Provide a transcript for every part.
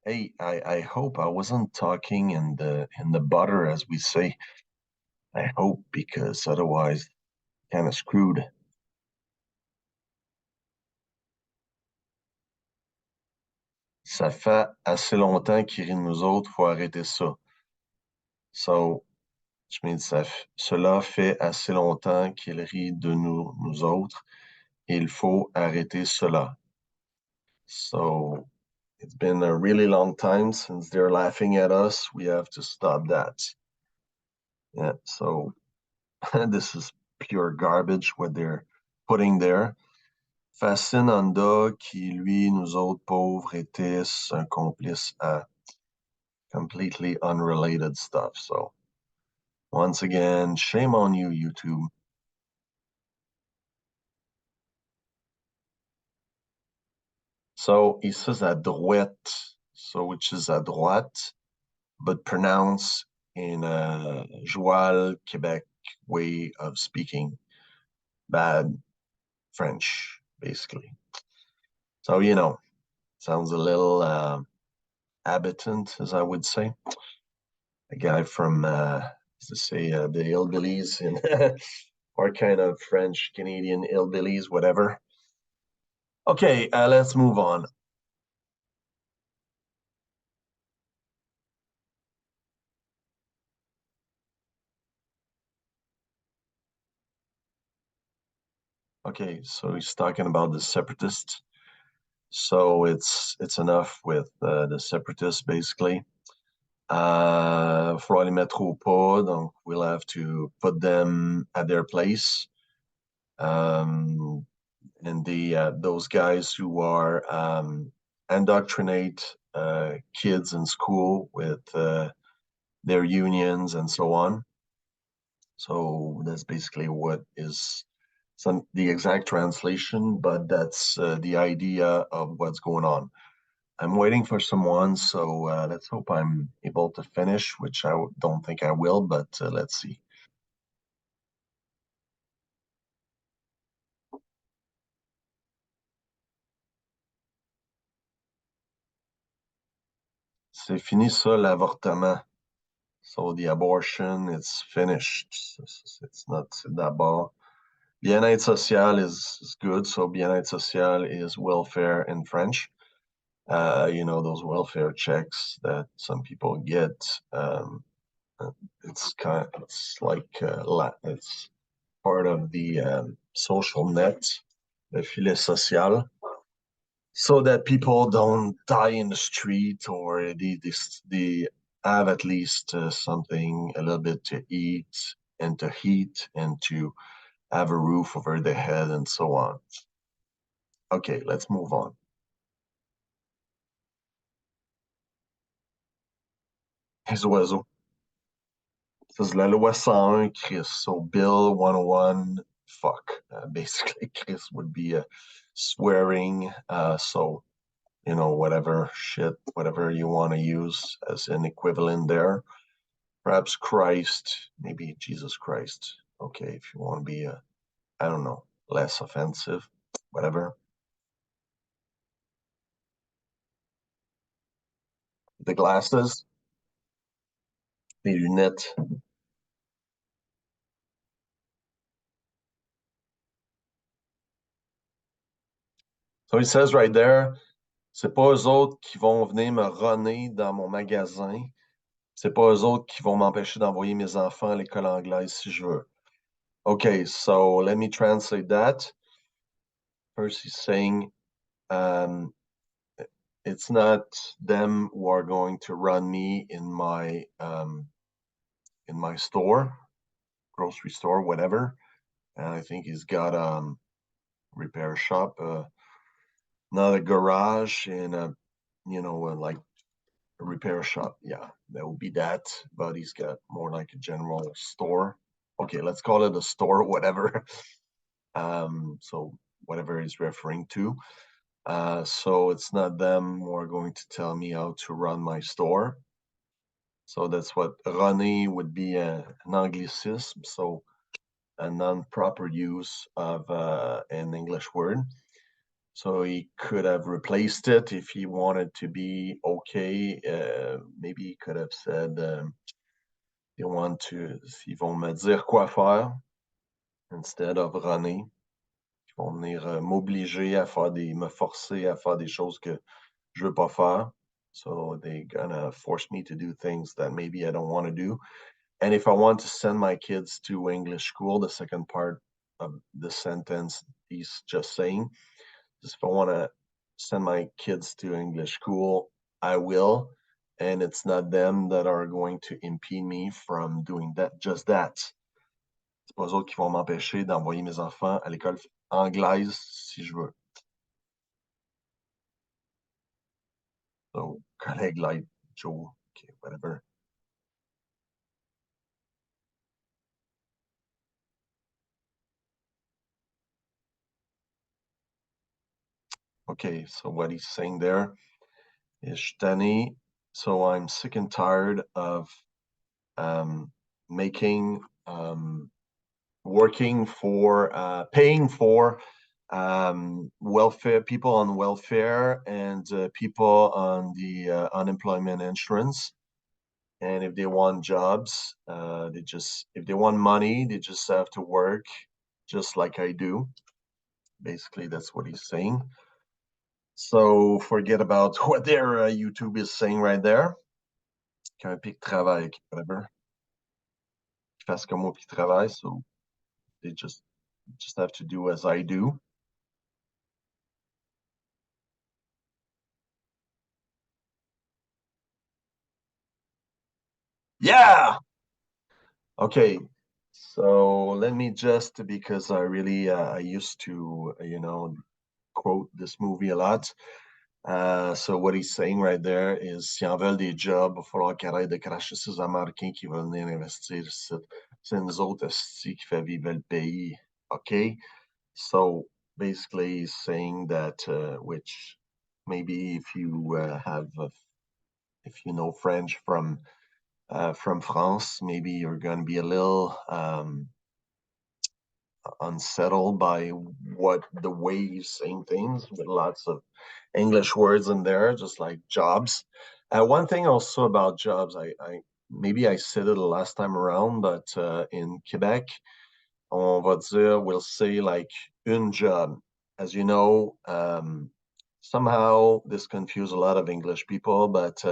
Hey, I hope I wasn't talking in the butter, as we say. I hope, because otherwise, kind of screwed. Ça fait assez longtemps qu'il rit de nous autres, faut arrêter ça. So, which means cela fait assez longtemps qu'il rit de nous autres. Il faut arrêter cela. So, it's been a really long time since they're laughing at us. We have to stop that. Yeah, so this is pure garbage what they're putting there. Fascinanda qui, lui, nous autres pauvres, était un complice à completely unrelated stuff. So, once again, shame on you, YouTube. So, he says à droite, so which is à droite, but pronounced in a Joual, Quebec way of speaking. Bad French, basically. So, you know, sounds a little habitant, as I would say. A guy from, to say, the hillbillies in or kind of French, Canadian hillbillies, whatever. Okay, let's move on. Okay, so he's talking about the separatists. So it's enough with the separatists, basically. Faut les mettre au pas, donc we'll have to put them at their place. And those guys who are indoctrinate kids in school with their unions and so on. So that's basically what is the exact translation, but that's the idea of what's going on. I'm waiting for someone, so let's hope I'm able to finish, which I don't think I will, but let's see. C'est fini ça, l'avortement. So the abortion, it's finished. It's not d'abord. Bien-être social is good. So bien-être social is welfare in French. You know, those welfare checks that some people get. It's like it's part of the social net, the filet social, so that people don't die in the street, or they have at least something, a little bit to eat and to heat and to have a roof over their head and so on. Okay, let's move on. Les oiseaux. This is la loi 101, Chris. So Bill 101, fuck. Basically, Chris would be swearing. So, you know, whatever shit, whatever you want to use as an equivalent there. Perhaps Christ, maybe Jesus Christ. Okay, if you want to be, I don't know, less offensive, whatever. The glasses, les lunettes. So it says right there, c'est pas eux autres qui vont venir me runner dans mon magasin. C'est pas eux autres qui vont m'empêcher d'envoyer mes enfants à l'école anglaise si je veux. Okay, so let me translate that. First, he's saying, it's not them who are going to run me in my store, grocery store, whatever. And I think he's got a repair shop, not a garage, and you know, like a repair shop. Yeah, that would be that. But he's got more like a general store. Okay, let's call it a store, whatever. So whatever he's referring to. So it's not them who are going to tell me how to run my store. So that's what runner would be an anglicism, so a non-proper use of an English word. So he could have replaced it if he wanted to be okay. Maybe he could have said, they want to, ils vont me dire quoi faire instead of runner. Ils vont venir m'obliger à faire me forcer à faire des choses que je veux pas faire. So they're gonna force me to do things that maybe I don't want to do. And if I want to send my kids to English school, the second part of the sentence he's just saying, is if I want to send my kids to English school, I will. And it's not them that are going to impede me from doing that, just that. C'est pas eux autres qui vont m'empêcher d'envoyer mes enfants à l'école anglaise si je veux. So, collègue like Joe, okay, whatever. Okay, so what he's saying there is tanné. So I'm sick and tired of making, working for, paying for welfare, people on welfare and people on the unemployment insurance. And if they want jobs, if they want money, they just have to work just like I do. Basically, that's what he's saying. So forget about what their YouTube is saying right there. Qu'un pic travaille, whatever. Qu'ils fassent comme moi puis travaille, so they just have to do as I do. Yeah! Okay, so let me just, because I really, I used to, quote this movie a lot. So what he's saying right there is, si en veulent des jobs, il va falloir qu'ils arrêtent de cracher ces Américains qui veulent venir investir ici. C'est nous autres ici qui fait vivre le pays. Okay? So basically he's saying that, which maybe if you if you know French from France, maybe you're going to be a little unsettled by what the way he's saying things with lots of English words in there, just like jobs. One thing also about jobs, I maybe I said it the last time around, but in Quebec, on va dire, we'll say like une job. As you know, somehow this confused a lot of English people, but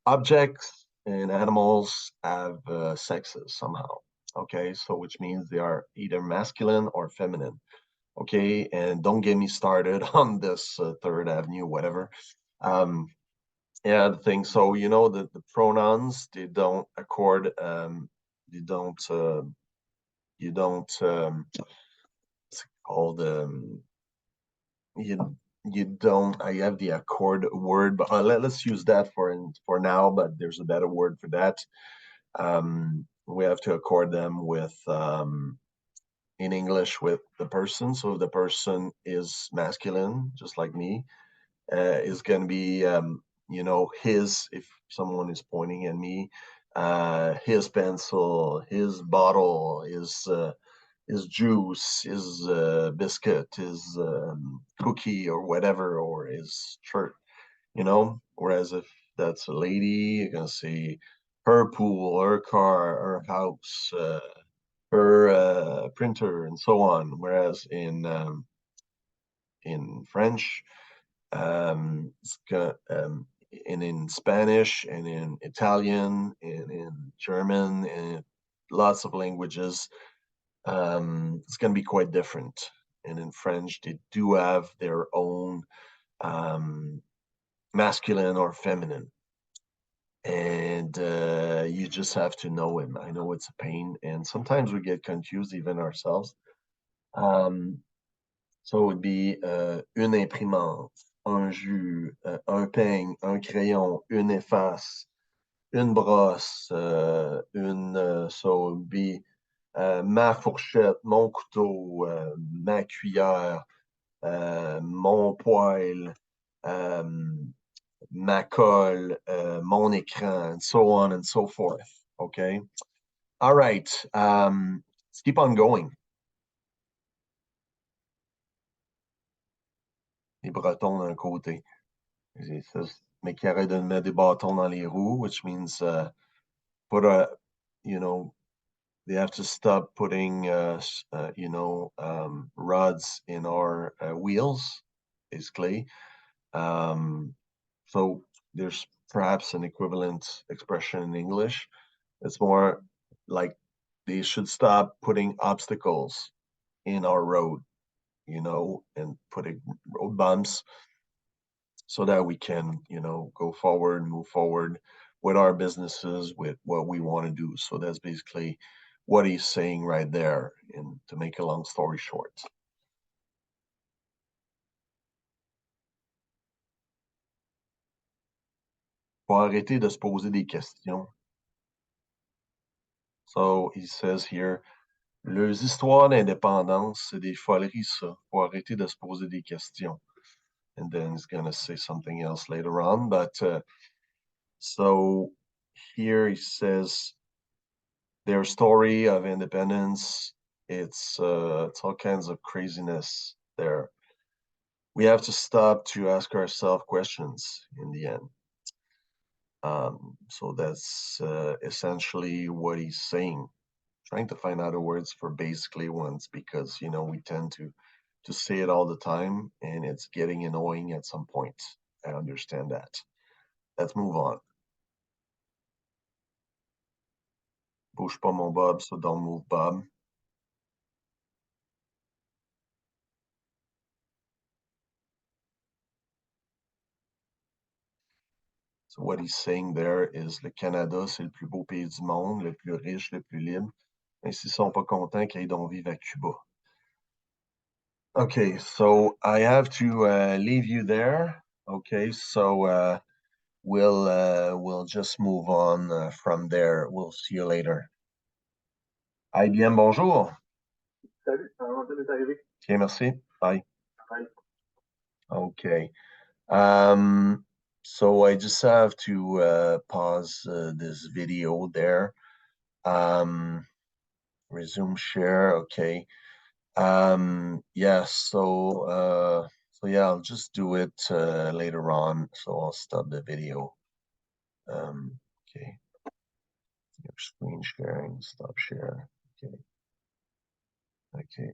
objects and animals have sexes somehow. Okay, so which means they are either masculine or feminine. Okay, and don't get me started on this Third Avenue, whatever. Um, yeah, the thing. So the pronouns they don't accord. You don't. You don't. It's called. You don't. I have the accord word, but let's use that for now. But there's a better word for that. We have to accord them with in English with the person. So if the person is masculine, just like me, is going to be, his, if someone is pointing at me, his pencil, his bottle, his juice, his biscuit, his cookie or whatever, or his shirt, Whereas if that's a lady, you're going to say her pool, her car, her house, her printer, and so on. Whereas in French, and in Spanish, and in Italian, and in German, and lots of languages, it's going to be quite different. And in French, they do have their own masculine or feminine. And you just have to know him. I know it's a pain, and sometimes we get confused even ourselves. So it would be une imprimante, un jus, un peigne, un crayon, une efface, une brosse, so it would be ma fourchette, mon couteau, ma cuillère, mon poêle, ma colle, mon écran, and so on and so forth. Okay. All right. Let's keep on going. les Bretons d'un côté. Mais qui arrêtent de mettre des bâtons dans les roues, which means put a, they have to stop putting, rods in our wheels, basically. So there's perhaps an equivalent expression in English. It's more like they should stop putting obstacles in our road, and putting road bumps so that we can, go forward, move forward with our businesses, with what we want to do. So that's basically what he's saying right there, and to make a long story short. Faut arrêter de se poser des questions. So he says here, les histoires d'indépendance, c'est des foleries, ça. Faut arrêter de se poser des questions. And then he's going to say something else later on. But so here he says, their story of independence, it's all kinds of craziness there. We have to stop to ask ourselves questions in the end. So that's essentially what he's saying. Trying to find other words for basically once, because we tend to say it all the time, and it's getting annoying at some point. I understand that. Let's move on. Bouge pas mon Bob, so don't move Bob. So what he's saying there is, le Canada, c'est le plus beau pays du monde, le plus riche, le plus libre. Mais s'ils sont pas contents, qu'ils aillent donc vivre à Cuba. Okay, so I have to leave you there. Okay, so we'll just move on from there. We'll see you later. Ah bien, bonjour. Salut, on vient d'arriver. Okay, merci. Bye. Bye. Okay. So I just have to pause this video there. Resume share. Okay. Yeah, so yeah, I'll just do it later on. So I'll stop the video. Okay. Your screen sharing, stop share. Okay. Okay.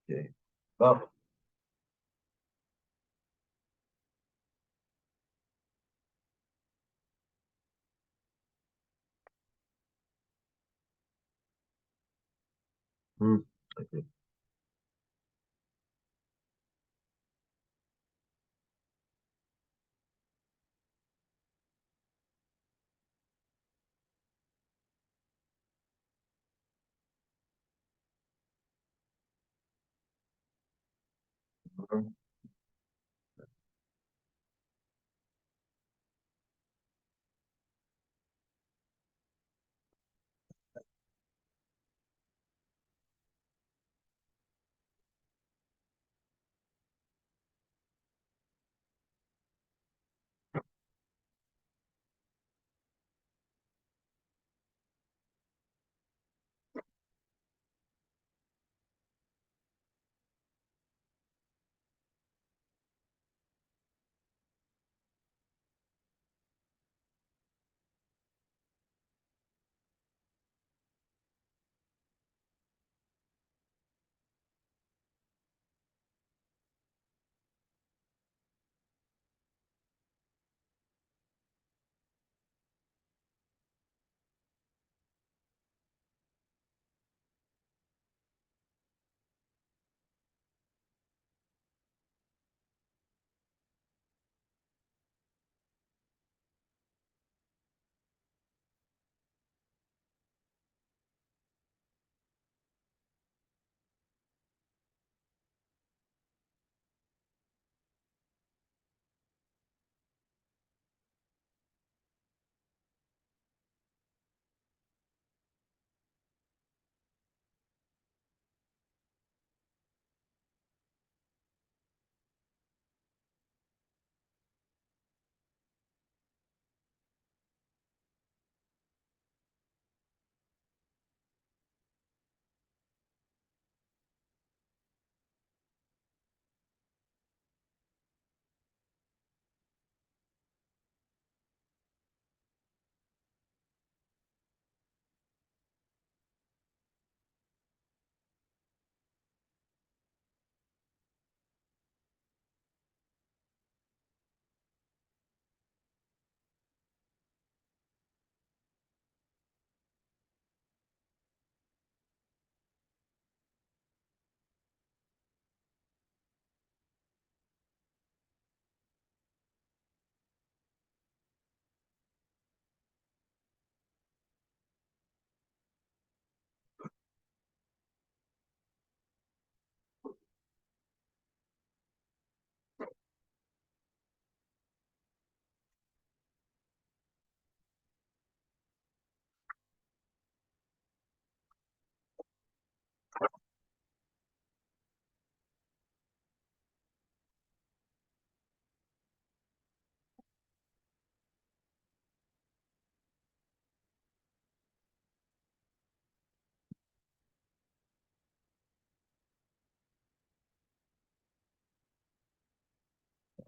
Okay. Bon. Okay.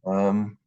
Um,